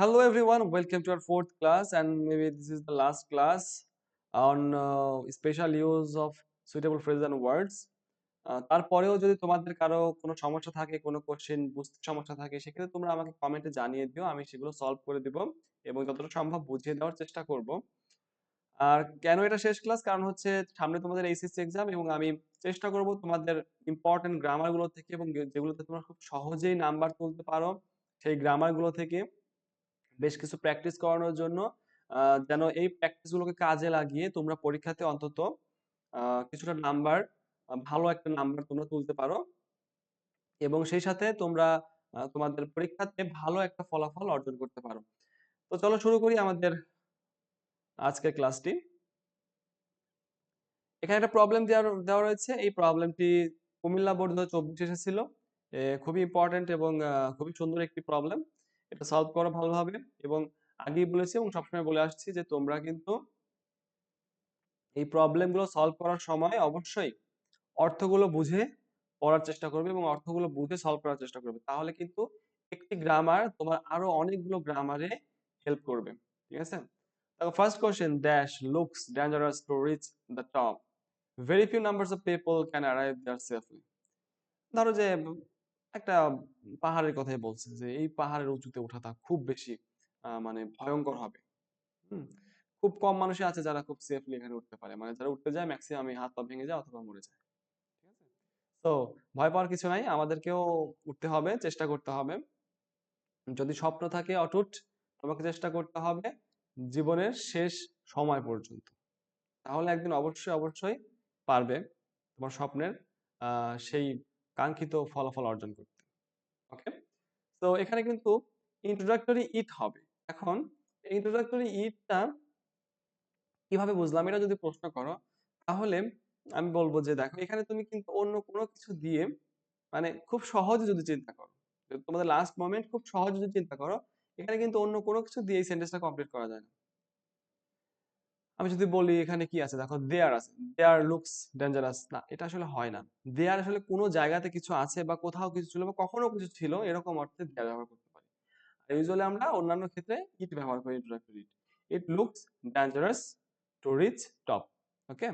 Hello everyone, welcome to our fourth class, and maybe this is the last class on special use of suitable phrases and words. তারপরেও যদি তোমাদের কারো কোনো সমস্যা থাকে, কোনো কোশ্চেন বুঝতে সমস্যা থাকে, সেক্ষেত্রে তোমরা আমাকে কমেন্টে জানিয়ে দিও, আমি সেগুলো সলভ করে দিব এবং যতটা সম্ভব বুঝিয়ে দেওয়ার চেষ্টা করব। আর কেন এটা শেষ ক্লাস? কারণ হচ্ছে সামনে তোমাদের এইচএসসি এক্সাম এবং আমি চেষ্টা করব তোমাদের ইম্পর্টেন্ট গ্রামার গুলো থেকে এবং যেগুলোতে তোমরা খুব সহজেই নাম্বার তুলতে পারো সেই গ্রামার গুলো থেকে বেশ কিছু প্র্যাকটিস করানোর জন্য, যেন এই প্র্যাকটিস গুলোকে কাজে লাগিয়ে তোমরা পরীক্ষাতে অন্তত কিছুটা নাম্বার, ভালো একটা নাম্বার তোমরা তুলতে পারো এবং সেই সাথে তোমরা তোমাদের পরীক্ষাতে ভালো একটা ফলাফল অর্জন করতে পারো। তো চলো শুরু করি আমাদের আজকের ক্লাসটি। এখানে একটা প্রবলেম দেওয়া দেওয়া রয়েছে। এই প্রবলেমটি কুমিল্লা বোর্ড 2024 এসেছিল। খুবই ইম্পর্টেন্ট এবং খুবই সুন্দর একটি প্রবলেম। এটা সলভ করো ভালোভাবে এবং আগেই বলেছি এবং সবসময় বলে আসছি যে তোমরা কিন্তু এই প্রবলেমগুলো সলভ করার সময় অবশ্যই অর্থগুলো বুঝে পড়ার চেষ্টা করবে এবং অর্থগুলো বুঝে সলভ করার চেষ্টা করবে। তাহলে কিন্তু একটি গ্রামার তোমার আরো অনেকগুলো গ্রামারে হেল্প করবে। ঠিক আছে? দেখো, first question, dash looks dangerous to reach the top, very few numbers of people can arrive there safely. ধরো যে একটা পাহাড়ের কথাই বলছে যে এই পাহাড়ের উঁচুতে ওঠাটা খুব বেশি মানে ভয়ঙ্কর হবে। হুম, খুব কম মানুষই আছে যারা খুব সেফলি এখানে উঠতে পারে, মানে যারা উঠতে যায় ম্যাক্সিমাম হাত পা ভেঙে যায় অথবা মরে যায়। ঠিক আছে? তো ভয় পাওয়ার কিছু নাই, আমাদেরকেও উঠতে হবে, চেষ্টা করতে হবে। যদি স্বপ্ন থাকে অটুট, তোমাকে চেষ্টা করতে হবে জীবনের শেষ সময় পর্যন্ত। তাহলে একদিন অবশ্যই অবশ্যই পারবে তোমার স্বপ্নের সেই কাঙ্ক্ষিত ফলাফল অর্জন করতে। ওকে, তো এখানে কিন্তু ইন্ট্রোডাক্টরি ইট হবে। এখন ইন্ট্রোডাক্টরি ইটটা কিভাবে বুঝলাম এটা যদি প্রশ্ন করো, তাহলে আমি বলবো যে দেখো, এখানে তুমি কিন্তু অন্য কোনো কিছু দিয়ে, মানে খুব সহজে যদি চিন্তা করো, তোমাদের লাস্ট মোমেন্ট খুব সহজে যদি চিন্তা করো, এখানে কিন্তু অন্য কোনো কিছু দিয়ে এই সেন্টেন্সটা কমপ্লিট করা যায় না। আমি যদি বলি এখানে কি আছে, দেখো দেয়ার আছে, দেয়ার লুকস ডেঞ্জারাস, না এটা আসলে হয় না। দেয়ার আসলে কোনো জায়গাতে কিছু আছে বা কোথাও কিছু ছিল বা কখনো কিছু ছিল, এরকম অর্থে দেয়ার ব্যবহার করতে পারি। আর ইউজুয়ালি আমরা অন্যান্য ক্ষেত্রে ইট ব্যবহার করি, introductory it. It looks dangerous to rich top. Okay,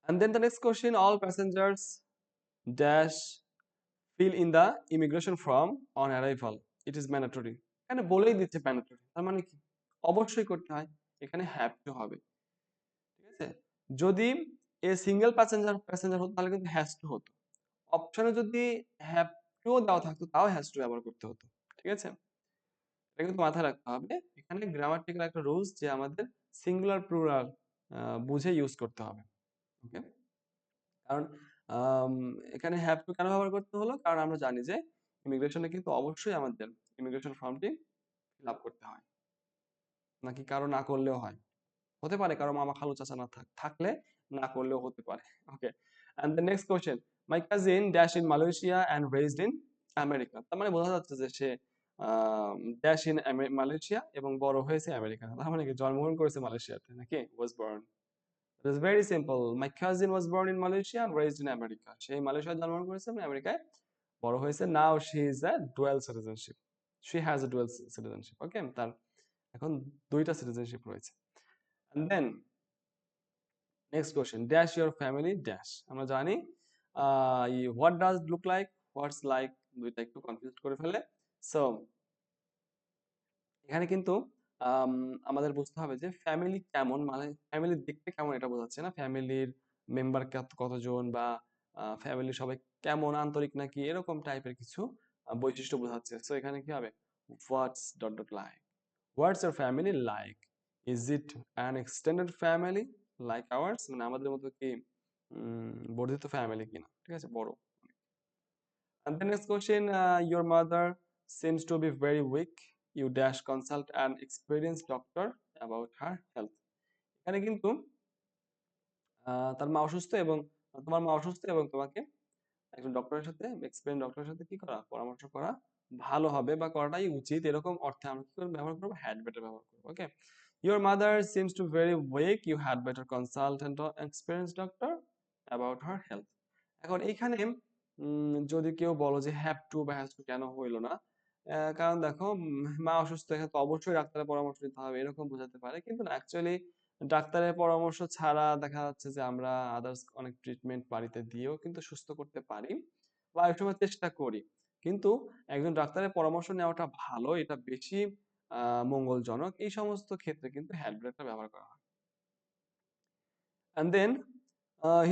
and then the next question, all passengers dash fill in the immigration form on arrival, it is mandatory। এখানে বলেই দিচ্ছে mandatory, তার মানে কি অবশ্যই করতে হয়, এখানে হ্যাভ টু হবে। ঠিক আছে? যদি এ সিঙ্গেল প্যাসেঞ্জার হতো তাহলে কিন্তু হ্যাজ টু হতো। অপশনে যদি হ্যাভ টু দেওয়া থাকতো তাও হ্যাজ টু ব্যবহার করতে হতো। ঠিক আছে? এটা কিন্তু মাথায় রাখতে হবে। এখানে গ্রামাটিক্যাল একটা রুলস যে আমাদের সিঙ্গুলার প্লুরাল বুঝে ইউজ করতে হবে। ওকে, কারণ আম, এখানে হ্যাভ টু কেন ব্যবহার করতে হলো, কারণ আমরা জানি যে ইমিগ্রেশনে কিন্তু অবশ্যই আমাদের ইমিগ্রেশন ফর্মটি ফিল আপ করতে হয়, নাকি কারো না করলেও হয়, হতে পারে কারো মামা খালু চাচা না থাকলে না করলেও হতে পারে। Okay, and the next question, my cousin dash in Malaysia and raised in America. তার মানে বোঝা যাচ্ছে যে সে ড্যাশ ইন মালয়েশিয়া এবং বড় হয়েছে আমেরিকা। তার মানে কি জন্মগ্রহণ করেছে মালয়েশিয়াতে নাকি was born. It is very simple. My cousin was born in Malaysia and raised in America. সে মালয়েশিয়ায় জন্মগ্রহণ করেছে এবং আমেরিকায় বড় হয়েছে। Now she is a dual citizenship. She has a dual citizenship. Okay? তার এখন দুইটা সিটিজেনশিপ রয়েছে। And then next question, dash your family dash। আমরা জানি what does look like, what's like দুইটা একটু কনফিউজ করে ফেলে। So এখানে কিন্তু আম, আমাদের বুঝতে হবে যে ফ্যামিলি কেমন, মানে ফ্যামিলি দেখতে কেমন এটা বোঝাচ্ছে না, ফ্যামিলির মেম্বার কতজন বা ফ্যামিলি সবাই কেমন, আন্তরিক নাকি, এরকম টাইপের কিছু বৈশিষ্ট্য বোঝাচ্ছে। সো এখানে কি হবে, what's dot dot like, what's your family like, is it an extended family like ours, মানে আমাদের মতো কি বর্ধিত ফ্যামিলি কিনা। ঠিক আছে, বড়। And the next question, your mother seems to be very weak. You dash consult an experienced doctor about her health। এখানে কিন্তু তার মা অসুস্থ এবং তোমার মা অসুস্থ এবং তোমাকে একজন ডক্টরের সাথে, এক্সপেরিয়েন্স ডক্টরের সাথে কি করা, পরামর্শ করা ভালো হবে বা করাটাই উচিত, এরকম অর্থে আমরা কি করে ব্যবহার করবো, হ্যাড বেটার ব্যবহার করবো। ওকে, your mother seems to very weak, you had better consult an experienced doctor about her health। এখন এইখানে যদি কেউ বলো যে হ্যাভ টু বা হ্যাজ টু কেন হইলো না, কারণ দেখো মা অসুস্থ, এখানে তো অবশ্যই ডাক্তারের পরামর্শ নিতে হবে এরকম বোঝাতে পারে। কিন্তু না, অ্যাকচুয়ালি ডাক্তারের পরামর্শ ছাড়া দেখা যাচ্ছে যে আমরা আদার্স অনেক ট্রিটমেন্ট বাড়িতে দিয়েও কিন্তু সুস্থ করতে পারি বা অনেক সময় চেষ্টা করি। কিন্তু একজন ডাক্তারের পরামর্শ নেওয়াটা ভালো, এটা বেশি মঙ্গলজনক। এই সমস্ত ক্ষেত্রে কিন্তু হ্যান্ড ব্রেকটা ব্যবহার করা হয়। And then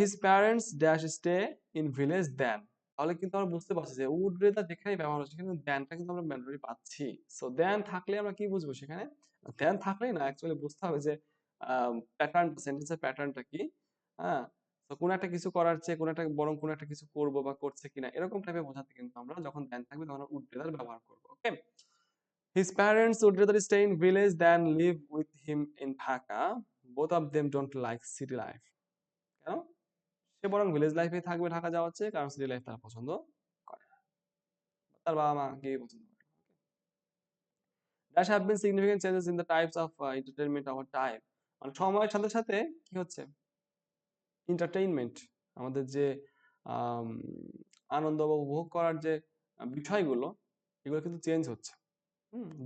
his parents dash stay in village then, তাহলে কিন্তু আমরা বুঝতে পারছি যে উড রেদা যেখানেই ব্যবহার হচ্ছে কিন্তু দ্যানটা কিন্তু আমরা ম্যান্ডারি পাচ্ছি। সো দ্যান থাকলে আমরা কি বুঝবো সেখানে? দ্যান থাকলেই না, অ্যাকচুয়ালি বুঝতে হবে যে প্যাটার্ন, সেন্টেন্সের প্যাটার্নটা কি। হ্যাঁ, তো কোন একটা কিছু করার চেয়ে কোন একটা বরং কোন একটা কিছু করবো বা করছে কিনা এরকম টাইপের বোঝাতে কিন্তু আমরা যখন দ্যান থাকবে তখন উড রেদার ব্যবহার করবো। ওকে, his parents would rather stay in village than live with him in Dhaka. Both of them don't like city life. কেন? সে বরং ভিলেজ লাইফে থাকবে ঢাকা যাওয়ার চেয়ে, কারণ সিটি লাইফ তারা পছন্দ করে না। তার বাবা মা কে পছন্দ করে। There have been significant changes in the types of entertainment over time. মানে সময়ের সাথে সাথে কি হচ্ছে? এন্টারটেইনমেন্ট, আমাদের যে আম আনন্দ বা উপভোগ করার যে বিষয়গুলো এগুলো কিন্তু চেঞ্জ হচ্ছে।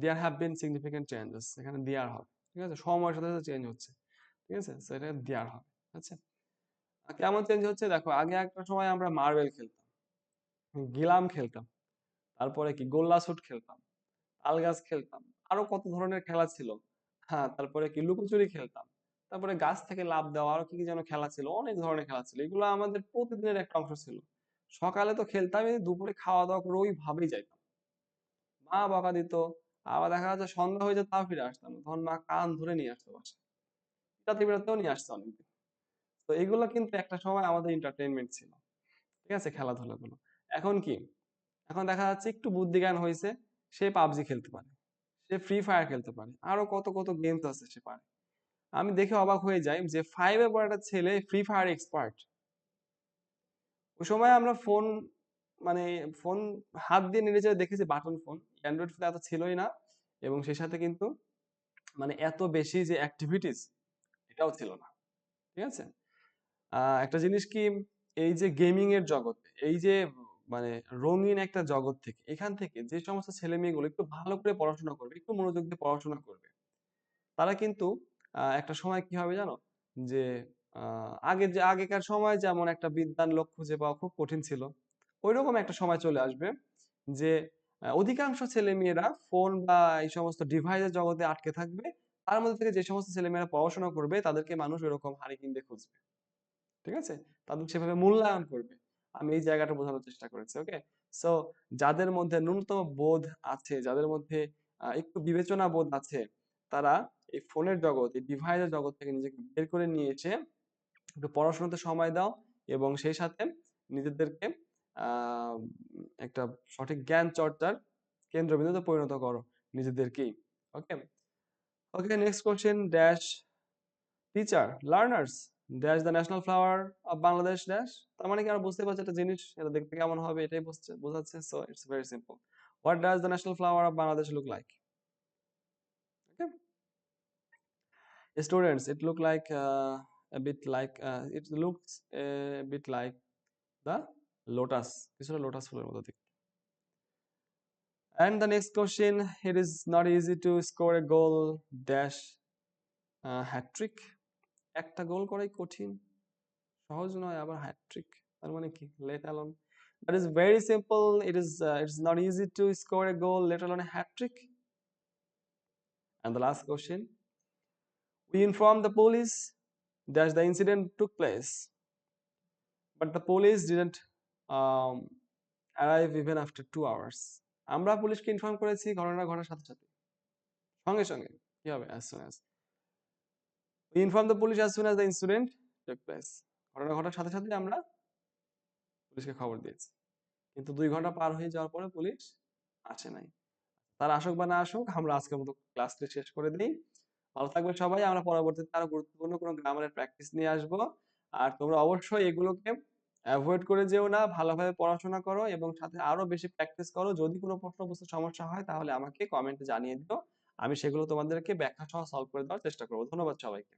There have been significant changes, এখানে দেয়ার হবে। ঠিক আছে, সময়ের সাথে সাথে চেঞ্জ হচ্ছে। ঠিক আছে, সো এটা দেয়ার হবে। আচ্ছা, কেমন চেঞ্জ হচ্ছে দেখো, আগে একটা সময় আমরা মার্বেল খেলতাম, গিলাম খেলতাম, তারপরে কি গোল্লা শুট খেলতাম, তাল গাছ খেলতাম, আরো কত ধরনের খেলা ছিল। হ্যাঁ, তারপরে কি লুকোচুরি খেলতাম, তারপরে গাছ থেকে লাফ দেওয়া, আরো কি কি যেন খেলা ছিল, অনেক ধরনের খেলা ছিল। এগুলো আমাদের প্রতিদিনের একটা অংশ ছিল। সকালে তো খেলতামই, দুপুরে খাওয়া দাওয়া করে ওইভাবেই যাইতাম। মা বকা দিত, আবার দেখা যাচ্ছে সন্ধ্যা হয়ে যেত তাও ফিরে আসতাম না। তখন মা কান ধরে নিয়ে আসতো বাসায়, বিরাতে বিরাতেও নিয়ে আসতো অনেকদিন। তো এগুলো কিন্তু একটা সময় আমাদের এন্টারটেইনমেন্ট ছিল। ঠিক আছে, খেলাধুলাগুলো। এখন কি, এখন দেখা যাচ্ছে একটু বুদ্ধি জ্ঞান হয়েছে, সে পাবজি খেলতে পারে, সে ফ্রি ফায়ার খেলতে পারে, আরো কত কত গেমস আছে সে পারে। আমি দেখে অবাক হয়ে যাই যে 5 এ পড়া একটা ছেলে ফ্রি ফায়ার এক্সপার্ট। ওই সময় আমরা ফোন, মানে ফোন হাত দিয়ে নেড়ে চেড়ে দেখেছি, বাটন ফোন, অ্যান্ড্রয়েড ফোন এত ছিলই না। এবং সেই সাথে কিন্তু মানে এত বেশি যে অ্যাক্টিভিটিস এটাও ছিল না। ঠিক আছে, একটা জিনিস কি, এই যে গেমিং এর জগৎ, এই যে মানে রঙিন একটা জগৎ থেকে, এখান থেকে যে সমস্ত ছেলে মেয়েগুলো একটু ভালো করে পড়াশোনা করবে, একটু মনোযোগ দিয়ে পড়াশোনা করবে, তারা কিন্তু একটা সময় কি হবে জানো, যে আগেকার সময় যেমন একটা বিদ্বান লোক খুঁজে পাওয়া খুব কঠিন ছিল, ওইরকম একটা সময় চলে আসবে যে অধিকাংশ ছেলে মেয়েরা ফোন বা এই সমস্ত ডিভাইসের জগতে আটকে থাকবে। তার মধ্যে থেকে যে সমস্ত ছেলে মেয়েরা পড়াশোনা করবে তাদেরকে মানুষ ওইরকম হারি কিনতে খুঁজবে। ঠিক আছে, তাদের সেভাবে মূল্যায়ন করবে। আমি এই জায়গাটা বোঝানোর চেষ্টা করেছি। ওকে, সো যাদের মধ্যে ন্যূনতম বোধ আছে, যাদের মধ্যে একটু বিবেচনা বোধ আছে, তারা এই ফোনের জগৎ, এই ডিভাইসের জগৎ থেকে নিজেকে বের করে নিয়ে এসে একটু পড়াশোনাতে সময় দাও এবং সেই সাথে নিজেদেরকে আহ একটা সঠিক জ্ঞান চর্চার কেন্দ্রবিন্দুতে পরিণত করো নিজেদেরকেই। Okay, okay, next question dash teacher learners dash the national flower of Bangladesh dash. তার মানে কি আমরা বুঝতে পারছি একটা জিনিস, এটা দেখতে কেমন হবে এটাই বোঝাচ্ছে। So it's very simple, what does the national flower of Bangladesh look like? Okay, students, it look like a bit like it looks a bit like the lotus, কিছুটা লোটাস ফুলের মতো দেখতে। And the next question, it is not easy to score a goal dash hat trick. একটা গোল করাই কঠিন, সহজ নয় আবার হ্যাট্রিক, তার মানে কি, let alone, that is very simple, it's not easy to score a goal let alone a hat trick. And the last question, we informed the police that the incident took place but the police didn't um, arrive even after 2 hours. আমরা পুলিশকে inform করেছি ঘটনা ঘটার সাথে সাথে, সঙ্গে সঙ্গে। কি হবে, as soon as we informed the police as soon as the incident took place, ঘটনা ঘটার সাথে সাথে আমরা পুলিশকে খবর দিয়েছি। কিন্তু 2 ঘন্টা পার হয়ে যাওয়ার পরে পুলিশ আসে নাই। তারা আসুক বা না আসুক, আমরা আজকের মতো ক্লাসটি শেষ করে দিই। ভালো থাকবেন সবাই, আমরা পরবর্তীতে আরো গুরুত্বপূর্ণ কোনো গ্রামারের প্র্যাকটিস নিয়ে আসবো। আর তোমরা অবশ্যই এগুলোকে অ্যাভয়েড করে যেও না, ভালোভাবে পড়াশোনা করো এবং সাথে আরো বেশি প্র্যাকটিস করো। যদি কোনো প্রশ্ন বুঝতে সমস্যা হয় তাহলে আমাকে কমেন্টে জানিয়ে দিও, আমি সেগুলো তোমাদেরকে ব্যাখ্যা সহ সলভ করে দেওয়ার চেষ্টা করবো। ধন্যবাদ সবাইকে।